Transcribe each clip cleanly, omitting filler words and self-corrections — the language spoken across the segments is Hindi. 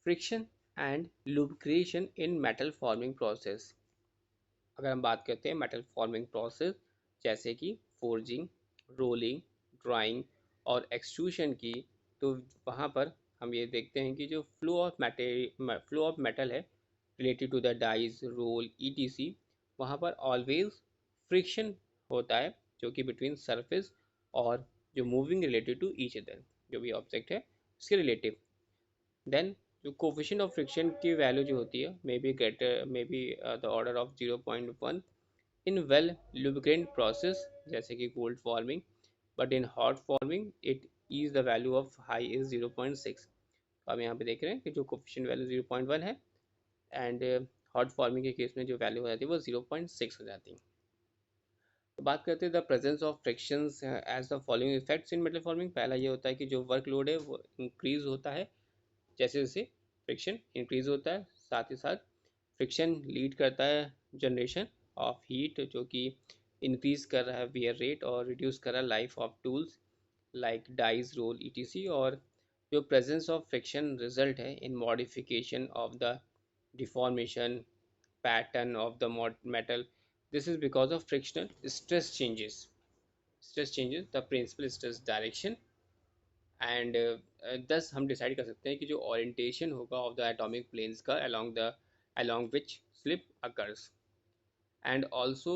Friction and lubrication in metal forming process. अगर हम बात करते हैं मेटल फॉर्मिंग प्रोसेस जैसे कि फोर्जिंग, रोलिंग, ड्राइंग और एक्सट्रूशन की, तो वहाँ पर हम ये देखते हैं कि जो फ्लो ऑफ मेटल है related to the dies, role, etc, वहाँ पर ऑलवेज फ्रिक्शन होता है जो कि बिटवीन सरफेस और जो moving related to each other, जो भी ऑब्जेक्ट है उसके रिलेटिव। देन जो कोफिशिएंट ऑफ फ्रिक्शन की वैल्यू जो होती है may be the order of 0.1 in well lubricant process जैसे कि cold forming, but in hot forming it is the value of high is 0.6। तो आप यहाँ पे देख रहे हैं कि जो कोफिशिएंट वैल्यू 0.1 है एंड हॉट फॉर्मिंग के केस में जो वैल्यू हो जाती है वो 0.6 हो जाती है। तो बात करते हैं the presence of frictions as the following effects in metal forming. पहला ये होता है कि जो वर्कलोड है वो इंक्रीज होता है जैसे जैसे फ्रिक्शन इंक्रीज होता है। साथ ही साथ फ्रिक्शन लीड करता है जनरेशन ऑफ हीट जो कि इंक्रीज कर रहा है वियर रेट और रिड्यूस कर रहा है life of tools like dies, role, etc. और जो प्रेजेंस ऑफ फ्रिक्शन रिजल्ट है in modification of the deformation pattern of the metal. This is because of frictional stress changes. Stress changes the principal stress direction and दस हम डिसाइड कर सकते हैं कि जो ओरिएंटेशन होगा ऑफ द एटॉमिक प्लेन्स का along which slip occurs। And also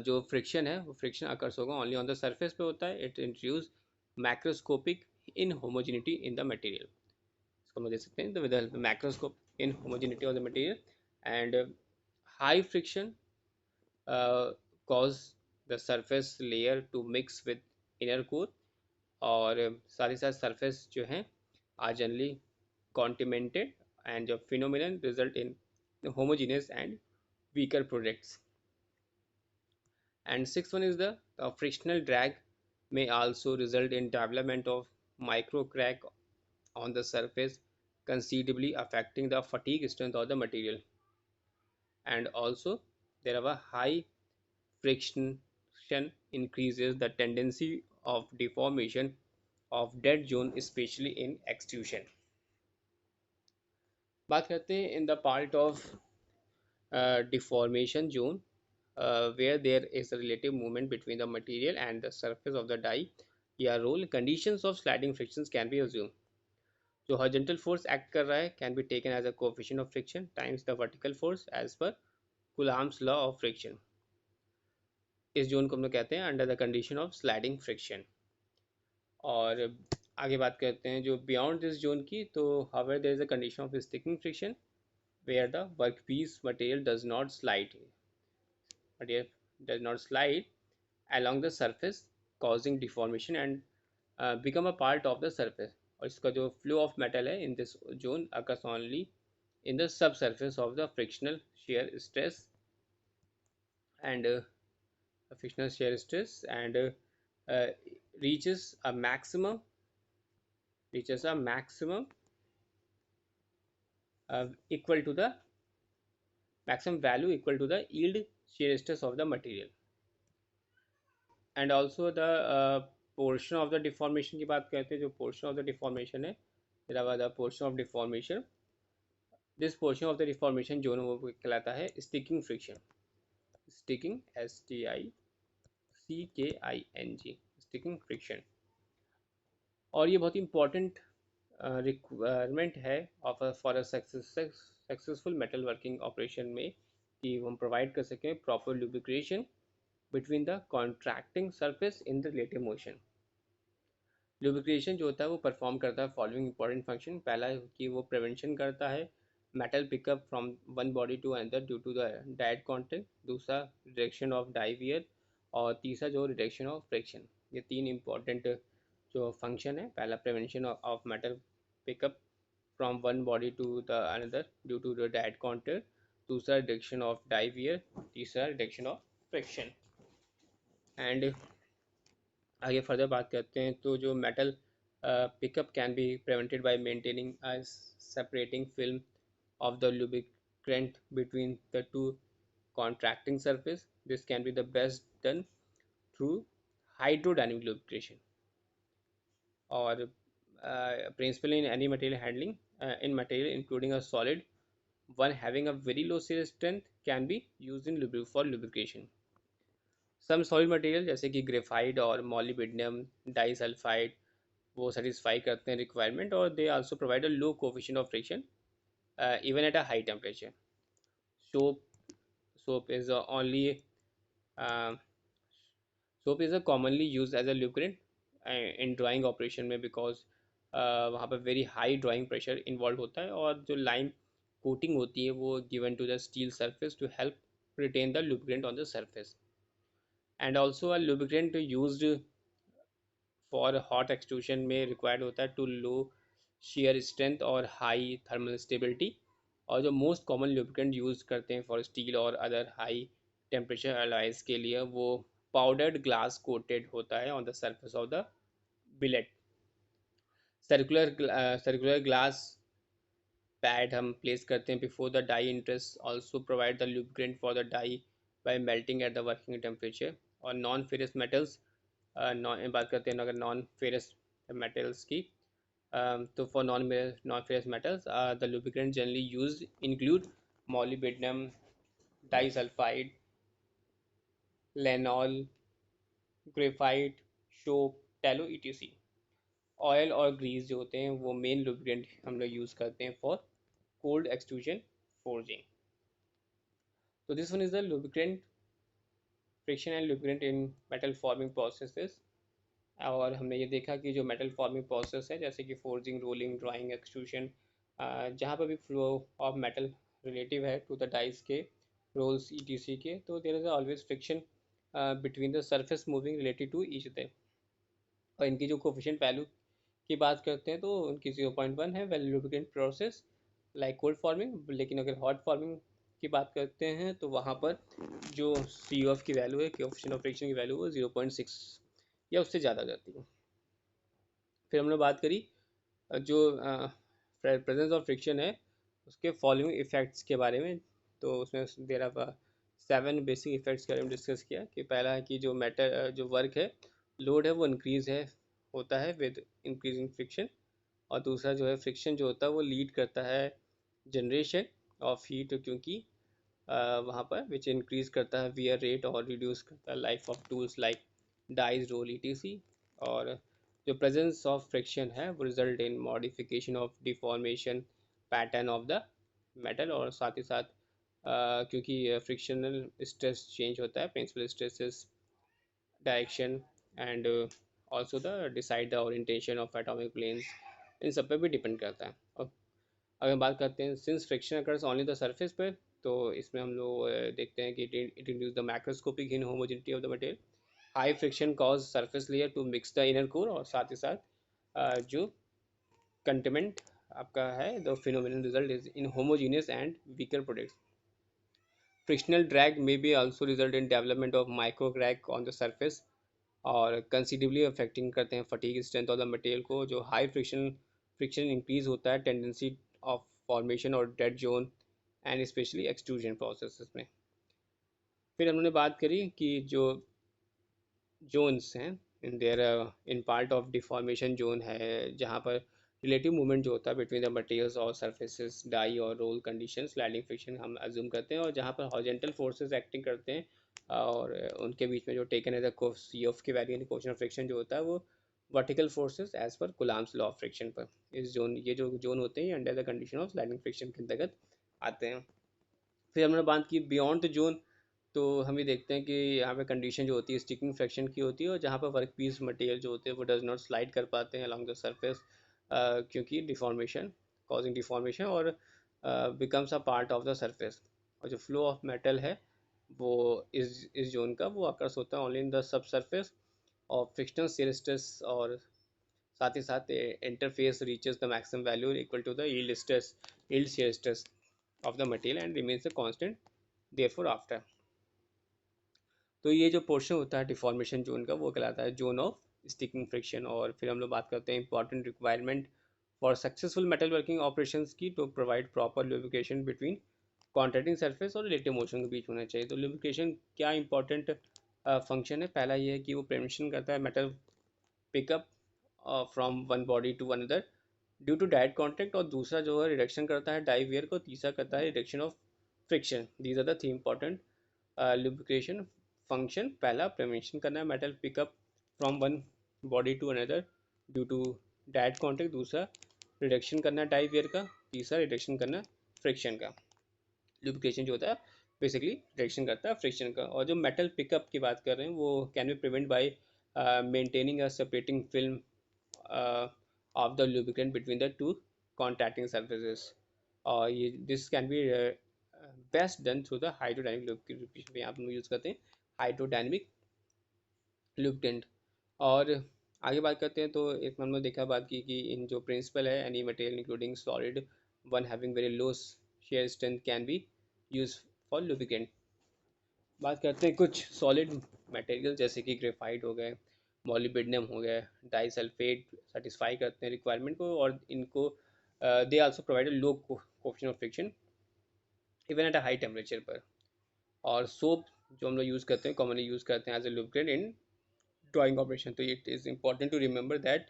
जो फ्रिक्शन है वो फ्रिक्शन अकर्स होगा ओनली ऑन द सरफेस पे होता है। It introduce macroscopic inhomogeneity in the material. इसको हम देख सकते हैं with the macroscope inhomogeneity of the material and high friction cause the surface layer to mix with inner core। और साथ ही साथ सरफेस जो है आर जनरली कॉन्टिमेंटेड एंड जो phenomenon result in homogeneous and weaker products। And sixth one is the frictional drag may also result in development of micro crack on the surface, considerably affecting the fatigue strength of the material। And also there are a high friction increases the tendency of deformation of dead zone especially in extrusion। बात करते हैं in the part of deformation zone where there is a relative movement between the material and the surface of the die या roll, conditions of sliding frictions can be assumed। जो horizontal force act कर रहा है can be taken as a coefficient of friction times the vertical force as per Coulomb's law of friction। इस जोन को हम लोग कहते हैं under the condition of sliding friction. और आगे बात करते हैं जो बियॉन्ड दिस जोन की, तो however there is a condition of sticking friction where the workpiece material does not slide along the surface causing deformation and become a part of the surface। और इसका जो flow of metal है in this zone occurs only in the subsurface of the frictional shear stress and frictional shear stress and uh, reaches a maximum equal to the maximum value equal to the yield shear stress of the material। And also the portion of the deformation की बात करते हैं। जो पोर्शन ऑफ द डिफॉर्मेशन है the portion of deformation, this portion of the deformation जो वो कहलाता है sticking friction. Sticking STICKING sticking friction. और ये बहुत ही इंपॉर्टेंट रिक्वायरमेंट है of for a successful metal working operation में कि हम प्रोवाइड कर सकें proper lubrication between the contracting surface in the relative motion. Lubrication जो होता है वो परफॉर्म करता है फॉलोइंग इंपॉर्टेंट फंक्शन। पहला कि वो प्रिवेंशन करता है metal pickup from one body to another due to the direct contact. दूसरा रिडक्शन ऑफ डाई वियर और तीसरा जो रिडक्शन ऑफ फ्रिक्शन। ये तीन इंपॉर्टेंट जो फंक्शन है, पहला prevention of metal pickup from one body to the another due to the direct contact, दूसरा रिडक्शन ऑफ डाई वियर, तीसरा रिडक्शन ऑफ फ्रिक्शन। एंड आगे फर्दर बात करते हैं तो जो metal pickup can be prevented by maintaining a separating film of the lubricant between the two contracting surface। This can be the best done through hydrodynamic lubrication। और principle in any material handling, in material including a solid one having a very low shear strength can be used in for lubrication. Some solid material जैसे कि ग्रेफाइट और molybdenum डाइसल्फाइड वो satisfy करते हैं requirement, और they also provide a low coefficient of friction even at a high temperature. Soap soap is only uh, soap is a commonly used as a lubricant in drying operation में, because वहाँ पर very high drying pressure involved होता है, और जो lime coating होती है वो given to the steel surface to help retain the lubricant on the surface. And also a lubricant used for hot extrusion में required होता है to low shear strength और high thermal stability. और जो most common lubricant use करते हैं for steel और other high temperature alloys के लिए वो powdered glass coated होता है on the surface of the billet. Circular glass pad हम place करते हैं before the die interest also provide the lubricant for the die by melting at the working temperature. और non ferrous metals बात करते हैं अगर नॉन फेरस मेटल्स की, तो for non ferrous metals the lubricant generally use include molybdenum disulphide lanolin graphite soap tallow etc. Oil और ग्रीस जो होते हैं वो मेन लुब्रिकेंट हम लोग यूज़ करते हैं फॉर कोल्ड एक्सट्रूजन फोर्जिंग. तो this one is the lubricant friction and lubricant in metal forming processes. और हमने ये देखा कि जो मेटल फॉर्मिंग प्रोसेस है जैसे कि फोर्जिंग रोलिंग ड्राइंग एक्सट्रूशन, जहाँ पर भी फ्लो ऑफ मेटल रिलेटिव है टू द डाइस के रोल्स ईटीसी के, तो there is always friction between the surface moving related to each other. और इनकी जो कोफिशिएंट वैल्यू की बात करते हैं तो उनकी 0.1 है well lubricant process like cold forming. लेकिन अगर हॉट फॉर्मिंग की बात करते हैं तो वहाँ पर जो सी ऑफ की वैल्यू है कोफिशिएंट ऑफ फ्रिक्शन की वैल्यू वो 0.6 या उससे ज़्यादा जाती है. फिर हमने बात करी जो प्रेजेंस ऑफ फ्रिक्शन है उसके फॉलोइंग इफेक्ट्स के बारे में. तो उसमें देर आर 7 बेसिक इफेक्ट्स के बारे में डिस्कस किया कि पहला है कि जो मैटर जो वर्क है लोड है वो इंक्रीज है होता है विद इंक्रीजिंग फ्रिक्शन. और दूसरा जो है फ्रिक्शन जो होता है वो लीड करता है जनरेशन ऑफ हीट, क्योंकि वहाँ पर विच इंक्रीज करता है वियर रेट और रिड्यूस करता है life of tools like dies role etc. और जो प्रेजेंस ऑफ फ्रिक्शन है वो result in modification of deformation pattern of the metal. और साथ ही साथ क्योंकि फ्रिक्शनल स्ट्रेस चेंज होता है principal stresses direction and also the decide the orientation of atomic planes, इन सब पे भी डिपेंड करता है. और अगर बात करते हैं since friction occurs only the surface पे, तो इसमें हम लोग देखते हैं कि it induce the macroscopic inhomogeneity of the material. High friction cause surface layer to mix the inner core. और साथ ही साथ जो कंटेनमेंट आपका है the phenomenal result is inhomogeneous and weaker products. Frictional drag may be also result in development of micro crack on the surface और कंसिडरेबली अफेक्टिंग करते हैं fatigue strength of the material को. जो हाई फ्रिक्शन इंक्रीज होता है टेंडेंसी ऑफ फॉर्मेशन और dead zone and especially extrusion process में. फिर हमने बात करी कि जो जोन्स हैं in there in part of deformation zone है जहाँ पर रिलेटिव मूवमेंट जो होता है बिटवीन द मटेरियल्स और सरफेसेस डाई और रोल कंडीशन स्लाइडिंग फ्रिक्शन हम अज्यूम करते हैं. और जहाँ पर हॉरिजॉन्टल फोर्सेस एक्टिंग करते हैं और उनके बीच में जो टेकन है द सी ऑफ की वैल्यू कोएफिशिएंट ऑफ फ्रिक्शन जो होता है वो वर्टिकल फोर्सेस एज पर कुलाम्स लॉ ऑफ फ्रिक्शन पर. इस जोन ये जो जोन होते हैं under the condition of sliding friction के अंतर्गत आते हैं. फिर हमने बात की बियॉन्ड द जोन, तो हम ये देखते हैं कि यहाँ पे कंडीशन जो होती है स्टिकिंग फ्रिक्शन की होती है और जहाँ पर वर्क पीस मटेरियल जो होते हैं वो डज नॉट स्लाइड कर पाते हैं अलॉन्ग द सरफेस क्योंकि डिफॉर्मेशन कॉजिंग डिफॉर्मेशन और becomes a part of the surface. और जो फ्लो ऑफ मेटल है वो इस जोन का वो अकर्स होता है only in the sub surface और फ्रिक्शनल शियर स्ट्रेस. और साथ ही साथ interface reaches the maximum value equal to the yield shear stress of the material and remains a constant therefore after. तो ये जो पोर्शन होता है डिफॉर्मेशन जोन का वो कहलाता है जोन ऑफ स्टिकिंग फ्रिक्शन. और फिर हम लोग बात करते हैं important requirement for successful metal working operations की to provide proper lubrication between contracting surface और रिलेटिव मोशन के बीच होना चाहिए. तो लुब्रिकेशन क्या इंपॉर्टेंट फंक्शन है. पहला ये है कि वो प्रिवेंशन करता है metal pickup from one body to another due to direct contact, और दूसरा जो है रिडक्शन करता है डाई वेयर को, तीसरा करता है reduction of friction. These are the three important lubrication function. पहला प्रिवेंशन करना है metal pickup from one body to another due to direct contact, दूसरा रिडक्शन करना है डाई वेयर का, तीसरा रिडक्शन करना फ्रिक्शन का। लुब्रिकेशन जो होता है बेसिकली रिडक्शन करता है फ्रिक्शन का। और जो मेटल पिकअप की बात कर रहे हैं वो can be prevent bye maintaining a separating film of the lubricant between the two contacting surfaces, और ये this can be best done through the hydrodynamic lubrication पे यहाँ पर हम यूज़ करते हैं हाइड्रोडायनेमिक लुब्रिकेंट। और आगे बात करते हैं तो एक हमने देखा बात की कि इन जो प्रिंसिपल है any material including solid one having very low shear strength can be use for lubricant. बात करते हैं कुछ सॉलिड मटेरियल जैसे कि ग्रेफाइट हो गए, मॉलिब्डेनम हो गया, डाई सल्फेट सेटिस्फाई करते हैं रिक्वायरमेंट को, और इनको they also provide low coefficient of friction even at a high temperature पर। और सोप जो हम लोग यूज़ करते हैं कॉमनली यूज़ करते हैं as a lubricant in drawing operation. तो it is important to remember that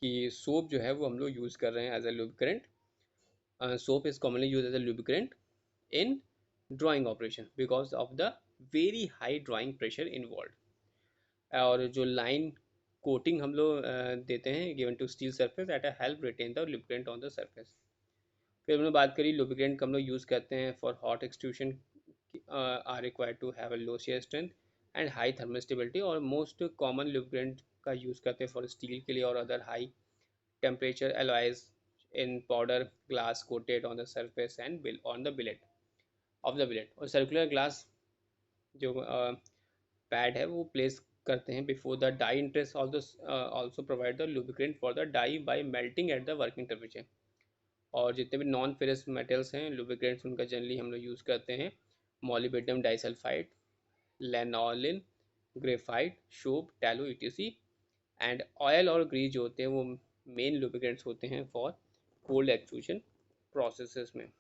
कि सोप जो है वो हम लोग यूज़ कर रहे हैं as a lubricant. Soap is commonly use as a lubricant in drawing operation because of the very high drawing pressure involved। और जो लाइन कोटिंग हम लोग देते हैं given to steel surface at a help retain the lubricant on the surface. फिर हमने बात करी लुब्रिकेंट हम लोग यूज़ करते हैं for hot extrusion are required to have a low shear strength and high thermal stability, और मोस्ट कॉमन लुब्रिकेंट का यूज़ करते हैं फॉर स्टील के लिए और other high temperature alloys in powder glass coated on the surface and on the billet of the billet. और सर्कुलर ग्लास जो पैड है वो प्लेस करते हैं before the die interest also provide the lubricant for the die by melting at the working temperature. और जितने भी नॉन फेरस मेटल्स हैं लुब्रिकेंट्स उनका जनरली हम लोग यूज़ करते हैं molybdenum disulphide, lanolin, graphite, soap, tallow etc. And oil और ग्रीस जो होते हैं वो मेन लुब्रिकेंट्स होते हैं फॉर कोल्ड एक्सट्रूशन प्रोसेसेस में।